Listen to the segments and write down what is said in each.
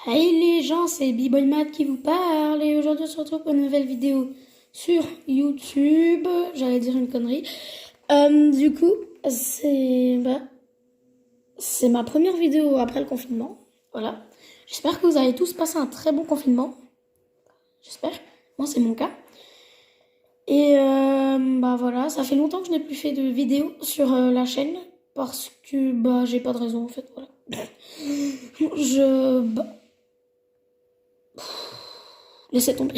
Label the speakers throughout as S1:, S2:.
S1: Hey les gens, c'est B-Boy qui vous parle et aujourd'hui on se retrouve pour une nouvelle vidéo sur YouTube. J'allais dire une connerie. Du coup, c'est ma première vidéo après le confinement. Voilà. J'espère que vous avez tous passé un très bon confinement. J'espère. Moi, c'est mon cas. Et voilà, ça fait longtemps que je n'ai plus fait de vidéo sur la chaîne parce que j'ai pas de raison en fait. Voilà. Je Laissez tomber.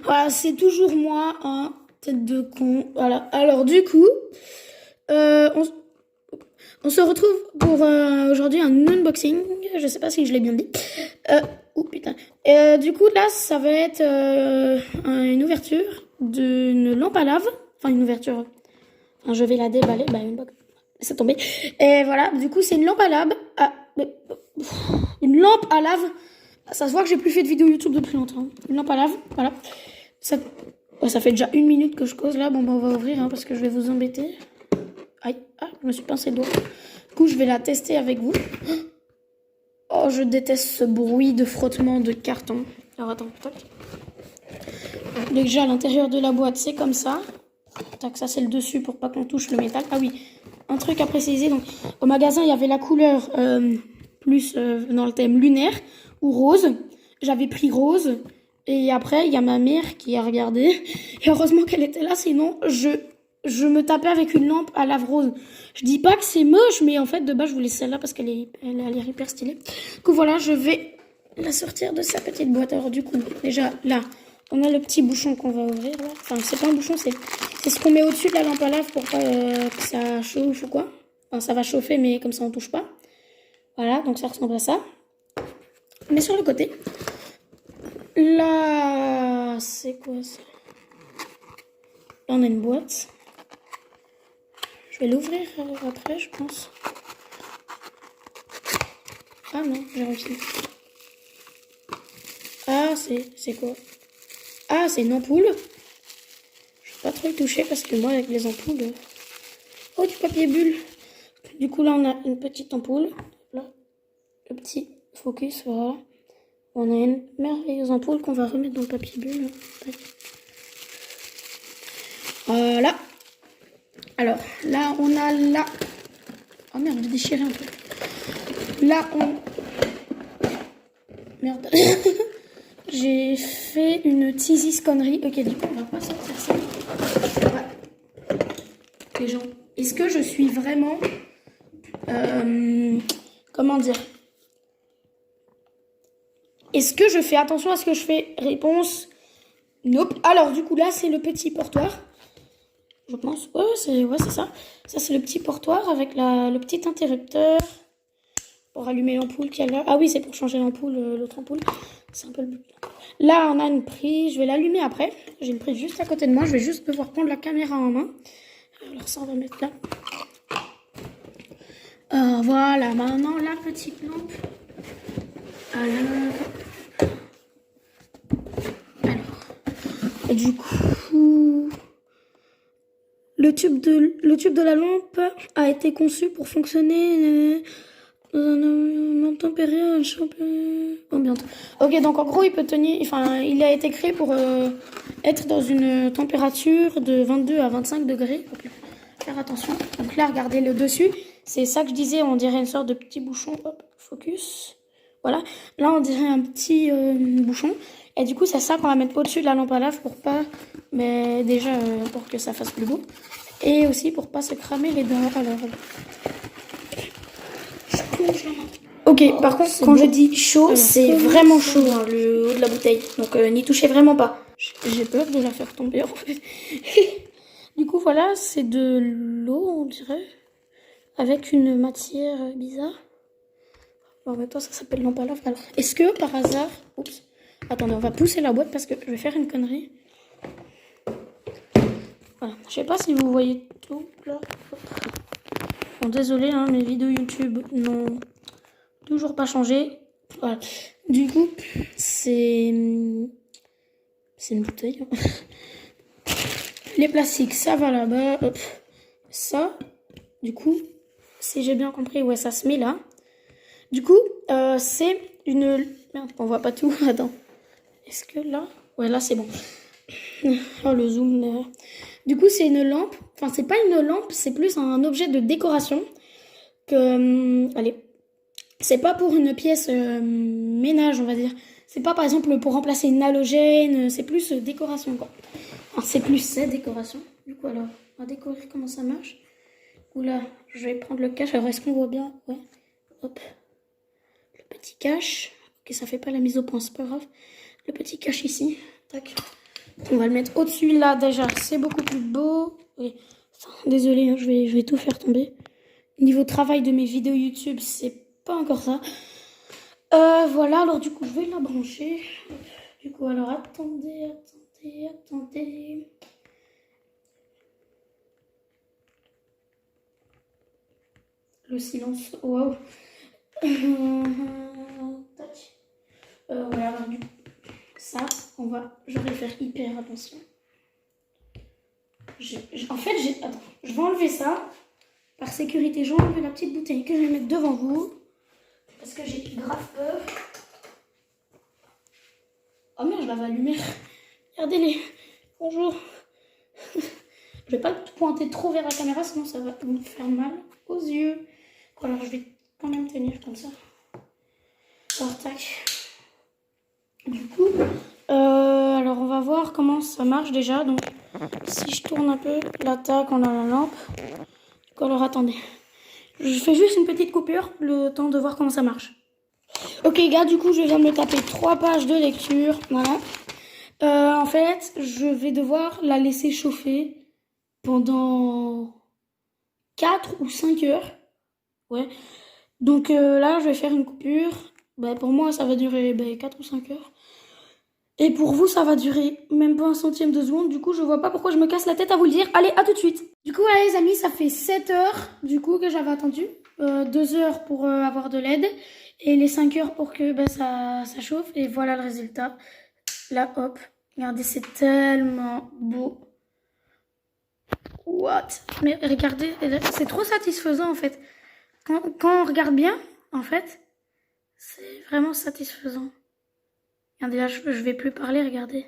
S1: Voilà, c'est toujours moi, hein, tête de con. Voilà. Alors du coup, euh, on, on se retrouve pour aujourd'hui un unboxing. Je sais pas si je l'ai bien dit. Oh putain. Du coup là, ça va être une ouverture d'une lampe à lave. Enfin une ouverture. Enfin, je vais la déballer. Une box. Laissez tomber. Et voilà. Du coup, c'est une lampe à lave. Une lampe à lave. Ça se voit que j'ai plus fait de vidéo YouTube depuis longtemps. Une lampe à lave, voilà. Ça fait déjà 1 minute que je cause là. Bon, on va ouvrir hein, parce que je vais vous embêter. Aïe, je me suis pincé le doigt. Du coup, je vais la tester avec vous. Oh, je déteste ce bruit de frottement de carton. Alors, attends, tac. Déjà, à l'intérieur de la boîte, c'est comme ça. Tac, ça, c'est le dessus pour pas qu'on touche le métal. Ah oui, un truc à préciser. Donc, au magasin, il y avait la couleur plus dans le thème lunaire ou rose. J'avais pris rose. Et après, il y a ma mère qui a regardé. Et heureusement qu'elle était là, sinon je me tapais avec une lampe à lave rose. Je dis pas que c'est moche, mais en fait, de base, je voulais celle-là parce qu'elle a l'air hyper stylée. Du coup, voilà, je vais la sortir de sa petite boîte. Alors, du coup, déjà, là, on a le petit bouchon qu'on va ouvrir. Là. Enfin, c'est pas un bouchon, c'est ce qu'on met au-dessus de la lampe à lave pour pas que ça chauffe ou quoi. Enfin, ça va chauffer, mais comme ça, on touche pas. Voilà, donc ça ressemble à ça. Mais sur le côté, là, c'est quoi ça? Là, on a une boîte. Je vais l'ouvrir après, je pense. Ah non, j'ai réussi. Ah, c'est quoi? Ah, c'est une ampoule. Je vais pas trop y toucher parce que moi, avec les ampoules... Oh, du papier bulle. Du coup, là, on a une petite ampoule. Là, le petit focus, voilà. On a une merveilleuse ampoule qu'on va remettre dans le papier bulle. Voilà. Alors, là, on a là... Oh merde, j'ai déchiré un peu. Là, Merde. J'ai fait une teasy connerie. Ok, du coup, on va pas sortir ça. Ouais. Les gens, est-ce que je suis vraiment... comment dire? Est-ce que je fais attention à ce que je fais? Réponse, nope. Alors, du coup, là, c'est le petit portoir. Je pense. Ouais, c'est ça. Ça, c'est le petit portoir avec le petit interrupteur pour allumer l'ampoule qu'il y a là. Ah oui, c'est pour changer l'ampoule, l'autre ampoule. C'est un peu le but. Là, on a une prise. Je vais l'allumer après. J'ai une prise juste à côté de moi. Je vais juste devoir prendre la caméra en main. Alors ça, on va mettre là. Voilà, maintenant, la petite lampe. Alors, et du coup... Le tube de la lampe a été conçu pour fonctionner dans un tempéré ambiante. Ok, donc en gros, il peut tenir, enfin, il a été créé pour être dans une température de 22 à 25 degrés. Donc, faire attention. Donc là, regardez le dessus. C'est ça que je disais, on dirait une sorte de petit bouchon. Hop, focus. Voilà. Là, on dirait un petit bouchon. Et du coup, c'est ça qu'on va mettre au-dessus de la lampe à lave pour pas, mais déjà pour que ça fasse plus beau. Et aussi pour pas se cramer les dents. Alors, je plonge la main. Ok, par contre, quand je dis chaud, c'est vraiment chaud, hein, le haut de la bouteille. Donc, n'y touchez vraiment pas. J'ai peur de la faire tomber, en fait. Du coup, voilà, c'est de l'eau, on dirait, avec une matière bizarre. Bon, maintenant, ça s'appelle lampe à lave. Alors, est-ce que, par hasard... Oups. Attendez, on va pousser la boîte parce que je vais faire une connerie. Voilà. Je sais pas si vous voyez tout là. Bon, désolé, hein, mes vidéos YouTube n'ont toujours pas changé. Voilà. Du coup, c'est une bouteille. Les plastiques, ça va là-bas. Hop. Ça, du coup, si j'ai bien compris, ouais, ça se met là. Du coup, c'est une Merde, on voit pas tout. Attends. Est-ce que là... Ouais, là, c'est bon. Oh, le zoom. Du coup, c'est une lampe. Enfin, c'est pas une lampe, c'est plus un objet de décoration. Allez. C'est pas pour une pièce ménage, on va dire. C'est pas, par exemple, pour remplacer une halogène. C'est plus décoration, quoi. Enfin, c'est plus cette décoration. Du coup, alors, on va découvrir comment ça marche. Oula, je vais prendre le cache. Alors, est-ce qu'on voit bien? Ouais. Hop. Le petit cache. Ok, ça fait pas la mise au point, c'est pas grave. Le petit cache ici. Tac. On va le mettre au-dessus là déjà. C'est beaucoup plus beau. Oui. Désolée, hein, je vais tout faire tomber. Niveau travail de mes vidéos YouTube, c'est pas encore ça. Voilà, alors du coup, je vais la brancher. Du coup, alors attendez. Le silence, waouh. Tac. Voilà, alors du coup, ça, je vais faire hyper attention. Attends, je vais enlever ça. Par sécurité, je vais enlever la petite bouteille que je vais mettre devant vous. Parce que j'ai grave peur. Oh merde, je l'avais allumée. Regardez-les. Bonjour. Je vais pas pointer trop vers la caméra, sinon ça va me faire mal aux yeux. Alors je vais quand même tenir comme ça. Alors tac. Du coup, alors on va voir comment ça marche déjà. Donc si je tourne un peu la tac, on a la lampe. Du coup, alors attendez. Je fais juste une petite coupure, le temps de voir comment ça marche. Ok gars, du coup je viens de me taper 3 pages de lecture. Voilà. En fait, je vais devoir la laisser chauffer pendant 4 ou 5 heures. Ouais. Donc là, je vais faire une coupure. Bah, pour moi, ça va durer 4 ou 5 heures. Et pour vous, ça va durer même pas un centième de seconde. Du coup, je vois pas pourquoi je me casse la tête à vous le dire. Allez, à tout de suite. Du coup, allez les amis, ça fait 7 heures du coup que j'avais attendu. 2 heures pour avoir de l'aide. Et les 5 heures pour que ça chauffe. Et voilà le résultat. Là, hop. Regardez, c'est tellement beau. What? Mais regardez, c'est trop satisfaisant en fait. Quand on regarde bien, en fait, c'est vraiment satisfaisant. Regardez là, je vais plus parler, regardez.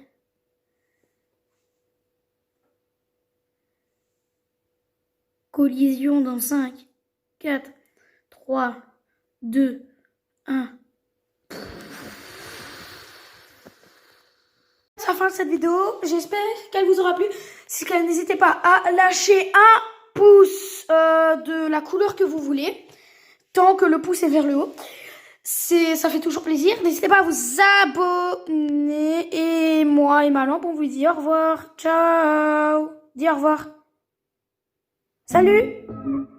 S1: Collision dans 5, 4, 3, 2, 1. C'est la fin de cette vidéo. J'espère qu'elle vous aura plu. Si n'hésitez pas à lâcher un pouce de la couleur que vous voulez. Tant que le pouce est vers le haut. Ça fait toujours plaisir. N'hésitez pas à vous abonner. Et moi et ma lampe, on vous dit au revoir. Ciao. Dis au revoir. Salut.